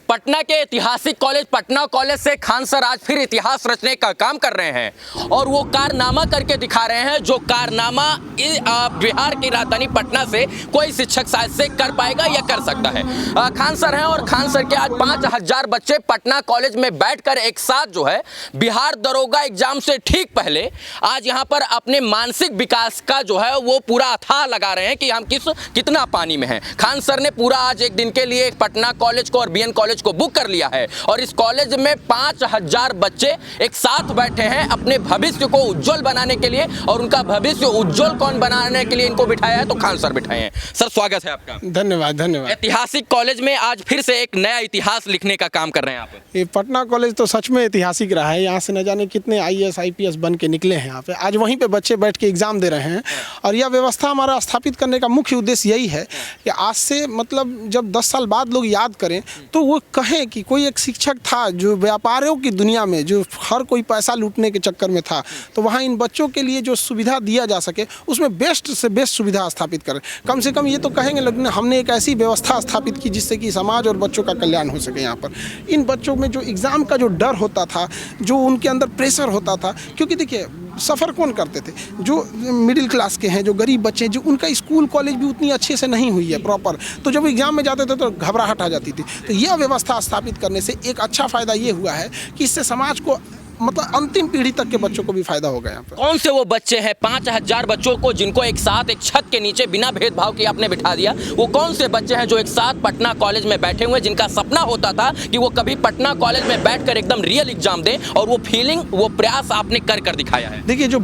पटना के ऐतिहासिक college Patna college से खान सर आज फिर इतिहास रचने का काम कर रहे हैं और वो कारनामा करके दिखा रहे हैं जो कारनामा बिहार की राजधानी पटना से कोई शिक्षक शायद से कर पाएगा या कर सकता है। खान सर हैं और खान सर के आज 5000 बच्चे पटना कॉलेज में बैठकर एक साथ जो है बिहार दरोगा एग्जाम से ठीक पहले आज यहाँ पर अपने मानसिक विकास का जो है वो पूरा अथाह लगा रहे हैं कि हम कितना पानी में हैं। खान सर ने पूरा आज एक दिन के लिए पटना कॉलेज को और बीएन कॉलेज को बुक कर लिया है और इस कॉलेज में 5000 बच्चे एक साथ बैठे हैं अपने भविष्य को उज्जवल बनाने के लिए और उनका भविष्य उज्जवल कौन बनाने के लिए इनको बिठाया है तो खान सर बिठाए हैं। सर स्वागत है आपका। धन्यवाद धन्यवाद। ऐतिहासिक कॉलेज में आज फिर से एक नया इतिहास लिखने का काम कर रहे हैं आप। ये पटना कॉलेज तो सच में ऐतिहासिक रहा है। यहाँ से न जाने कितने आईएएस आईपीएस बन के निकले हैं यहाँ पे। आज वहीं पे बच्चे बैठ के एग्जाम दे रहे हैं और यह व्यवस्था हमारा स्थापित करने का मुख्य उद्देश्य यही है कि आज से मतलब जब 10 साल बाद लोग याद करें तो वो कहें कि कोई एक शिक्षक था जो व्यापारियों की दुनिया में जो हर कोई पैसा लूटने के चक्कर में था, तो वहाँ इन बच्चों के लिए जो सुविधा दिया जा सके उसमें बेस्ट से बेस्ट सुविधा स्थापित करें। कम से कम ये तो कहेंगे लोग हमने एक ऐसी व्यवस्था स्थापित की जिससे कि समाज और बच्चों का कल्याण हो सके। यहाँ पर इन बच्चों में जो एग्ज़ाम का जो डर होता था, जो उनके अंदर प्रेशर होता था, क्योंकि देखिए सफ़र कौन करते थे, जो मिडिल क्लास के हैं, जो गरीब बच्चे हैं, जो उनका स्कूल कॉलेज भी उतनी अच्छे से नहीं हुई है प्रॉपर, तो जब एग्जाम में जाते थे तो घबराहट आ जाती थी। तो यह व्यवस्था स्थापित करने से एक अच्छा फ़ायदा ये हुआ है कि इससे समाज को मतलब अंतिम पीढ़ी तक के बच्चों को भी फायदा होगा। यहाँ पर कौन से वो बच्चे हैं 5000 बच्चों को जिनको एक साथ एक छत के नीचे बिना भेदभाव के आपने बिठा दिया, वो कौन से बच्चे हैं जो एक साथ पटना कॉलेज में बैठे हुए जिनका सपना होता था कि वो कभी पटना कॉलेज में बैठकर एकदम रियल एग्जाम दें और वो फीलिंग वो प्रयास आपने कर दिखाया है। देखिए जो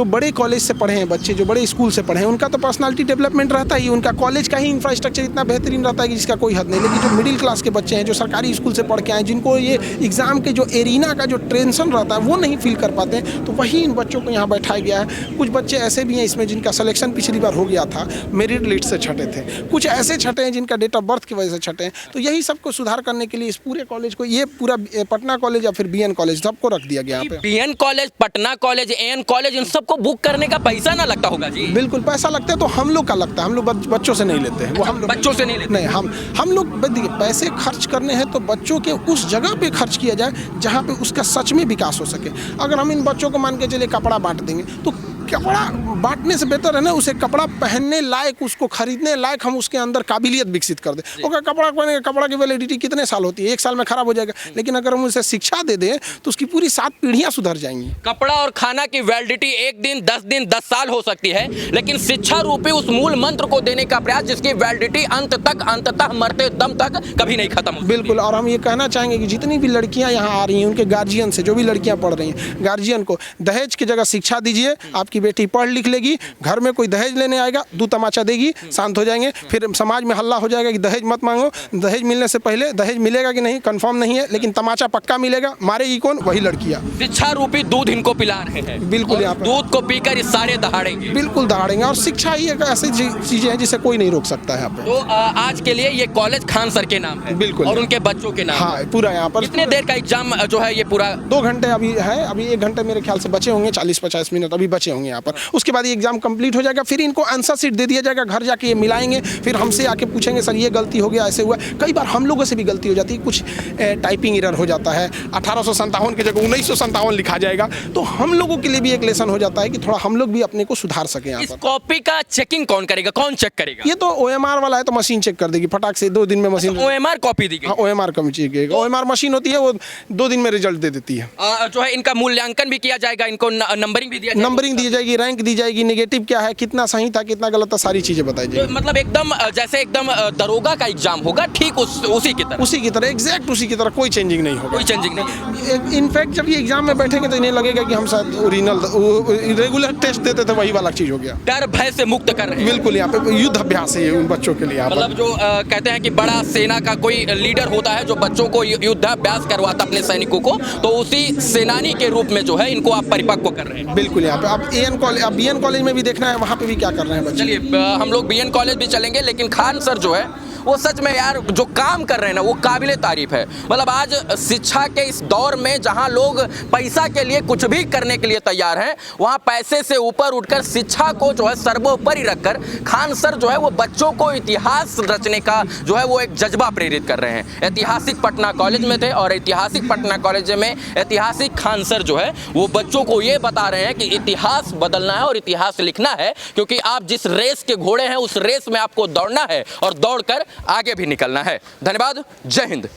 बड़े कॉलेज से पढ़े हैं बच्चे, जो बड़े स्कूल से पढ़े हैं, उनका तो पर्सनालिटी डेवलपमेंट रहता ही, उनका कॉलेज का ही इंफ्रास्ट्रक्चर इतना बेहतरीन रहता है कि जिसका कोई हद नहीं। लेकिन जो मिडिल क्लास के बच्चे हैं, जो सरकारी स्कूल से पढ़ के आए, जिनको ये एग्जाम के जो एरिना का जो टेंशन रहता है वो नहीं फील कर पाते हैं, तो वही इन बच्चों को यहाँ बैठाया गया है। कुछ बच्चे ऐसे भी हैं इसमें जिनका सिलेक्शन पिछली बार हो गया था, मेरिट लिस्ट से छटे थे, कुछ ऐसे छटे हैं जिनका डेट ऑफ बर्थ की वजह से छटे हैं। तो यही सबको सुधार करने के लिए इस पूरे कॉलेज को, ये पूरा पटना कॉलेज या फिर बीएन कॉलेज सबको रख दिया गया। BN college, Patna college, AN college, इन सबको बुक करने का पैसा ना लगता होगा जी? बिल्कुल पैसा लगता है, तो हम लोग का लगता है, हम लोग बच्चों से नहीं लेते हैं। वो हम लोग बच्चों से नहीं लेते? नहीं, हम लोग देखिए पैसे खर्च करने हैं तो बच्चों के उस जगह पे खर्च किया जाए जहाँ पे उसका सच में विकास हो सके। अगर हम इन बच्चों को मान के चलिए कपड़ा बांट देंगे तो कपड़ा बांटने से बेहतर है ना उसे कपड़ा पहनने लायक, उसको खरीदने लायक हम उसके अंदर काबिलियत विकसित कर दें। ओके, कपड़ा पहनेंगे, कपड़ा की वैलिडिटी कितने साल होती है, 1 साल में खराब हो जाएगा। लेकिन अगर हम उसे शिक्षा दे दें तो उसकी पूरी 7 पीढ़ियां सुधर जाएंगी। कपड़ा और खाना की वैलिडिटी 1 दिन 10 साल हो सकती है, लेकिन शिक्षा रूपी उस मूल मंत्र को देने का प्रयास जिसकी वैलिडिटी अंततः मरते दम तक कभी नहीं खत्म होती। बिल्कुल। और हम ये कहना चाहेंगे कि जितनी भी लड़कियां यहाँ आ रही हैं उनके गार्जियन से, जो भी लड़कियां पढ़ रही हैं, गार्जियन को दहेज की जगह शिक्षा दीजिए। आपकी बेटी पढ़ लिख लेगी, घर में कोई दहेज लेने आएगा, 2 तमाचा देगी, शांत हो जाएंगे। फिर समाज में हल्ला हो जाएगा कि दहेज मत मांगो। दहेज मिलने से पहले दहेज मिलेगा कि नहीं कंफर्म नहीं है, लेकिन तमाचा पक्का मिलेगा। मारेगी कौन? वही लड़कियां। शिक्षा रूपी दूध इनको पिला रहे हैं। बिल्कुल, यहाँ पर दूध को पीकर ये सारे दहाड़ेंगे। बिल्कुल दहाड़ेंगे। और शिक्षा ही एक ऐसी चीजें हैं जिसे कोई नहीं रोक सकता है यहाँ पे। तो आज के लिए ये कॉलेज खान सर के नाम है। बिल्कुल। और उनके बच्चों के नाम। हाँ, पूरा यहाँ पर। कितने देर का एग्जाम जो है ये पूरा? 2 घंटे अभी है, अभी 1 घंटे मेरे ख्याल से बचे होंगे, 40-50 मिनट अभी बचे होंगे यहाँ पर। उसके बाद एग्जाम कंप्लीट हो जाएगा, फिर इनको आंसर शीट दे दिया जाएगा, घर जाके ये मिलाएंगे, फिर हमसे आके पूछेंगे सर ये गलती हो गया, ऐसे हुआ। कई बार हम लोगों से भी गलती हो जाती है, कुछ टाइपिंग एरर हो जाता है, 1857 की जगह 1957 लिखा जाएगा, तो हम लोगों के लिए भी एक लेसन हो जाता है कि थोड़ा हम लोग भी अपने को सुधार सके। इस कॉपी का चेकिंग कौन करेगा, कौन चेक करेगा? ये तो OMR वाला है, तो मशीन चेक कर देगी फटाक से, 2 दिन में मशीन। OMR कॉपी दी गई? हाँ, OMR का चेक, OMR मशीन होती है, वो 2 दिन में रिजल्ट दे देती है। जो है इनका मूल्यांकन भी किया जाएगा, इनको नंबरिंग भी दिया जाएगा? नंबरिंग दी जाएगी, रैंक दी जाएगी, नेगेटिव क्या है, कितना सही था, कितना गलत था, सारी चीजें बताई जाएगी। तो मतलब एकदम जैसे एकदम दरोगा का एग्जाम होगा, ठीक उसी की तरह एग्जैक्ट उसी की तरह, कोई चेंजिंग नहीं होगा। कोई चेंजिंग नहीं। इनफैक्ट जब ये एग्जाम में बैठेंगे तो इन्हें लगेगा कि हम शायद ओरिजिनल रेगुलर टेस्ट देते थे वही वाला चीज हो गया। डर भय से मुक्त कर रहे हैं। बिल्कुल, यहाँ पे युद्ध अभ्यास है उन बच्चों के लिए। मतलब जो कहते हैं कि बड़ा सेना का कोई लीडर होता है जो बच्चों को युद्ध अभ्यास करवाता अपने सैनिकों को, तो उसी सेनानी के रूप में जो है इनको आप परिपक्व कर रहे हैं। बिल्कुल। यहाँ पे आप एएन कॉलेज, आप बीएन कॉलेज में भी देखना है, वहाँ पे भी क्या कर रहे हैं बच्चे। चलिए हम लोग बीएन कॉलेज भी चलेंगे, लेकिन खान सर जो है वो सच में यार जो काम कर रहे हैं ना वो काबिले तारीफ है। मतलब आज शिक्षा के इस दौर में जहां लोग पैसा के लिए कुछ भी करने के लिए तैयार हैं, वहां पैसे से ऊपर उठकर शिक्षा को जो है सर्वोपरि रखकर खान सर जो है वो बच्चों को इतिहास रचने का जो है वो एक जज्बा प्रेरित कर रहे हैं। ऐतिहासिक पटना कॉलेज में थे और ऐतिहासिक पटना कॉलेज में ऐतिहासिक खान सर जो है वो बच्चों को ये बता रहे हैं कि इतिहास बदलना है और इतिहास लिखना है, क्योंकि आप जिस रेस के घोड़े हैं उस रेस में आपको दौड़ना है और दौड़कर आगे भी निकलना है। धन्यवाद। जय हिंद।